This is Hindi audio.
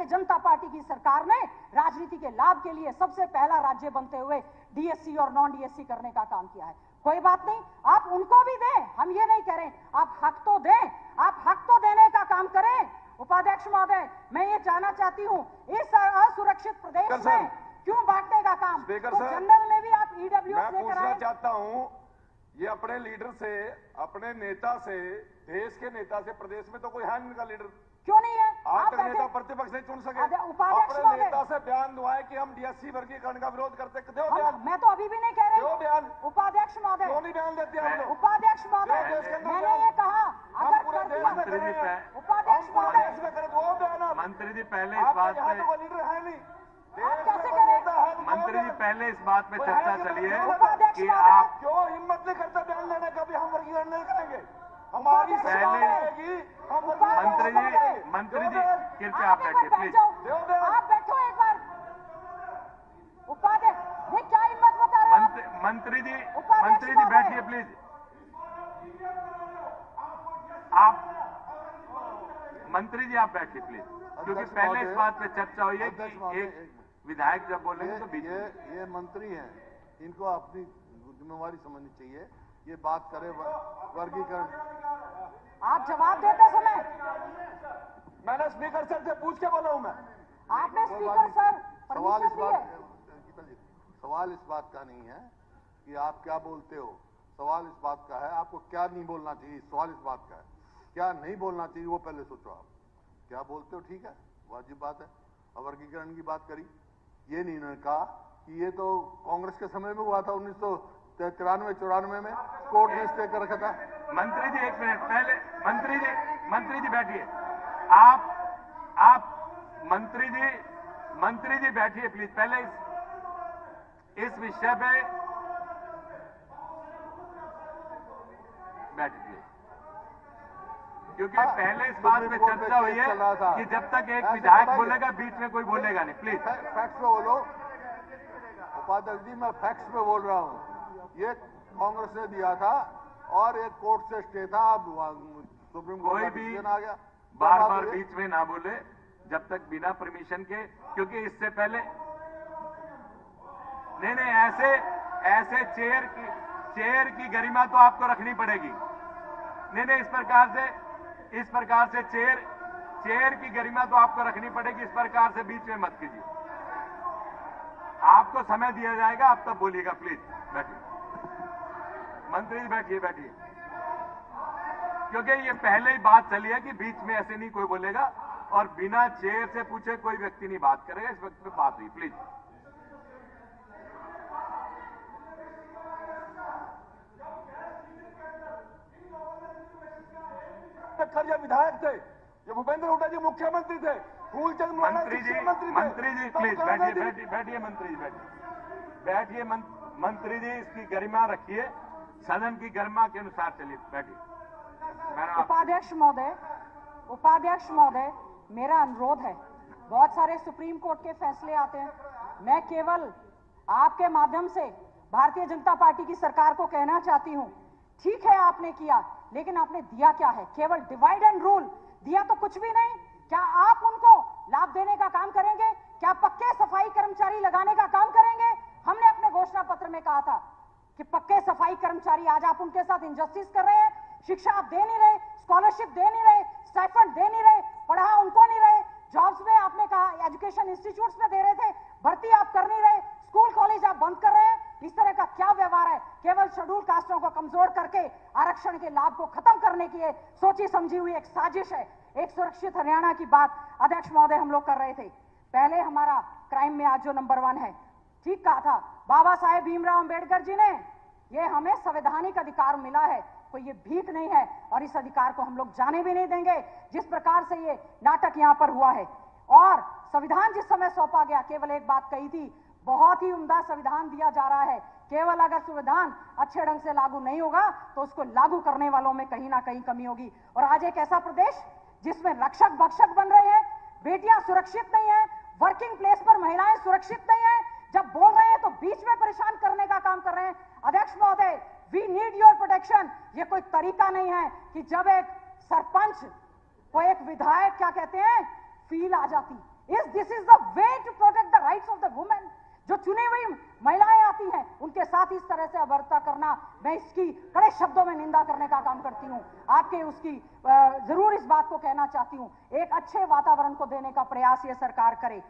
भारतीय जनता पार्टी की सरकार ने राजनीति के लाभ के लिए सबसे पहला राज्य बनते हुए डीएससी और नॉन डीएससी करने का काम किया है। कोई बात नहीं, आप उनको भी दें, हम ये नहीं कह रहे, आप हक तो दें, आप हक तो देने का काम करें। उपाध्यक्ष महोदय, मैं ये जानना चाहती हूँ, इस असुरक्षित प्रदेश में क्यों बांटने का काम? तो जनरल में भी आप ईडब्ल्यूएस लेकर आए। चाहता हूँ, ये अपने लीडर से, अपने नेता से, देश के नेता से, प्रदेश में तो कोई है इनका लीडर, क्यों नहीं है? आप तक नेता प्रतिपक्ष नहीं चुन सके। अपने नेता से बयान दुआए कि हम डीएससी वर्गीकरण का विरोध करते, दो बयान। मैं तो अभी भी नहीं कह रही, दो बयान। उपाध्यक्ष महोदय, क्यों नहीं बयान देते हम लोग? उपाध्यक्ष महोदय, मैंने ये कहा अगर पूरे देश में करें, उपाध्यक्ष महोदय, दो बयान। मंत्री जी पहले इस बात पे, लीडर है नहीं, कैसे करें? मंत्री जी पहले इस बात पे चर्चा चली है कि आप आप क्यों हिम्मत नहीं करते बयान लेने का भी हम वर्गीकरण नहीं करेंगे, हमारी पहले मंत्री जी कृपया आप बैठिए प्लीज। आप बैठो एक बार। उपाध्यक्ष, ये क्या हिम्मत बता रहे हैं? मंत्री जी बैठिए प्लीज। आप मंत्री जी आप बैठिए प्लीज, क्योंकि पहले इस बात पे चर्चा हुई है कि एक विधायक जब बोलेंगे तो बीच में। ये मंत्री हैं, इनको अपनी जिम्मेवारी समझनी चाहिए, ये बात करे वर्गीकरण। आप जवाब देते समय मैंने स्पीकर सर से पूछ के बोला हूं मैं। आपने स्पीकर सर सवाल इस परमिशन दी है? सवाल इस बात का नहीं है कि आप क्या बोलते हो, सवाल इस बात का है आपको क्या नहीं बोलना चाहिए। सवाल इस बात का है क्या नहीं बोलना चाहिए, वो पहले सोचो। आप क्या बोलते हो, ठीक है, वाजिब बात है। अब वर्गीकरण की बात करी, ये नहीं उन्होंने कहा कि ये तो कांग्रेस के समय में हुआ था, 1993-94 में कोर्ट ने स्टे कर रखा था। मंत्री जी एक मिनट पहले, मंत्री जी बैठिए। आप मंत्री जी बैठिए प्लीज। पहले इस विषय पे बैठिए, क्योंकि पहले इस बात पे चर्चा हुई है कि जब तक एक विधायक बोलेगा बीच में कोई बोलेगा नहीं। प्लीज फैक्ट्स पे बोलो। उपाध्यक्ष जी, मैं फैक्ट्स पे बोल रहा हूँ। ये कांग्रेस ने दिया था और एक कोर्ट से स्टे था, अब सुप्रीम कोर्ट का डिसीजन आ गया। बार बार बीच में ना बोले जब तक बिना परमिशन के, क्योंकि इससे पहले नहीं ऐसे चेयर की गरिमा तो आपको रखनी पड़ेगी। नहीं इस प्रकार से चेयर की गरिमा तो आपको रखनी पड़ेगी। इस प्रकार से बीच में मत कीजिए। आपको समय दिया जाएगा, आप तब बोलिएगा। प्लीज बैठिए मंत्री जी, बैठिए, क्योंकि ये पहले ही बात चली है कि बीच में ऐसे नहीं कोई बोलेगा और बिना चेयर से पूछे कोई व्यक्ति नहीं बात करेगा। इस वक्त पे बात हुई, प्लीज। खड़िया विधायक थे, ये भूपेंद्र हुड्डा जी मुख्यमंत्री थे, फूलचंद मंत्री जी प्लीज बैठिए मंत्री जी बैठिए। मंत्री जी इसकी गरिमा रखिए, सदन की गरिमा के अनुसार चलिए, बैठिए। उपाध्यक्ष महोदय, मेरा अनुरोध है, बहुत सारे सुप्रीम कोर्ट के फैसले आते हैं, मैं केवल आपके माध्यम से भारतीय जनता पार्टी की सरकार को कहना चाहती हूं, ठीक है आपने किया, लेकिन आपने दिया क्या है? केवल डिवाइड एंड रूल दिया तो कुछ भी नहीं। क्या आप उनको लाभ देने का काम करेंगे? क्या पक्के सफाई कर्मचारी लगाने का काम करेंगे? हमने अपने घोषणा पत्र में कहा था कि पक्के सफाई कर्मचारी, आज आप उनके साथ इंजस्टिस कर रहे हैं। शिक्षा आप दे नहीं रहे, स्कॉलरशिप दे नहीं रहे, स्टाइपेंड दे नहीं रहे, पढ़ा उनको नहीं रहे। जॉब्स में आपने कहा एजुकेशन इंस्टीट्यूट्स में दे रहे थे, भर्ती आप कर नहीं रहे, स्कूल कॉलेज आप बंद कर रहे हैं। इस तरह का क्या व्यवहार है? केवल शेड्यूल कास्टों को कमजोर करके आरक्षण के लाभ को खत्म करने की सोची समझी हुई एक साजिश है। एक सुरक्षित हरियाणा की बात अध्यक्ष महोदय हम लोग कर रहे थे। पहले हमारा क्राइम में आज जो नंबर 1 है, ठीक कहा था बाबा साहेब भीमराव अंबेडकर जी ने, ये हमें संवैधानिक अधिकार मिला है, कोई ये भीख नहीं है और इस अधिकार को हम लोग जाने भी नहीं देंगे। जिस प्रकार से ये नाटक यहां पर हुआ है और संविधान जिस समय सौंपा गया, केवल एक बात कही थी, बहुत ही उम्दा संविधान दिया जा रहा है, केवल अगर संविधान अच्छे ढंग से लागू नहीं होगा तो उसको लागू करने वालों में कहीं ना कहीं कमी होगी। और आज एक ऐसा प्रदेश जिसमें रक्षक भक्षक बन रहे हैं, बेटियां सुरक्षित नहीं है, वर्किंग प्लेस पर महिलाएं सुरक्षित नहीं है, जब बोल रहे हैं तो बीच में परेशान करने का काम कर रहे हैं। अध्यक्ष महोदय, वी नीड योर प्रोटेक्शन। ये कोई तरीका नहीं है कि जब एक सरपंच को एक विधायक क्या कहते हैं फील आ जाती, this is the way to protect the rights of the women? जो चुनी हुई महिलाएं आती हैं उनके साथ इस तरह से अभद्रता करना, मैं इसकी कड़े शब्दों में निंदा करने का काम करती हूं। आपके उसकी जरूर इस बात को कहना चाहती हूं, एक अच्छे वातावरण को देने का प्रयास ये सरकार करे।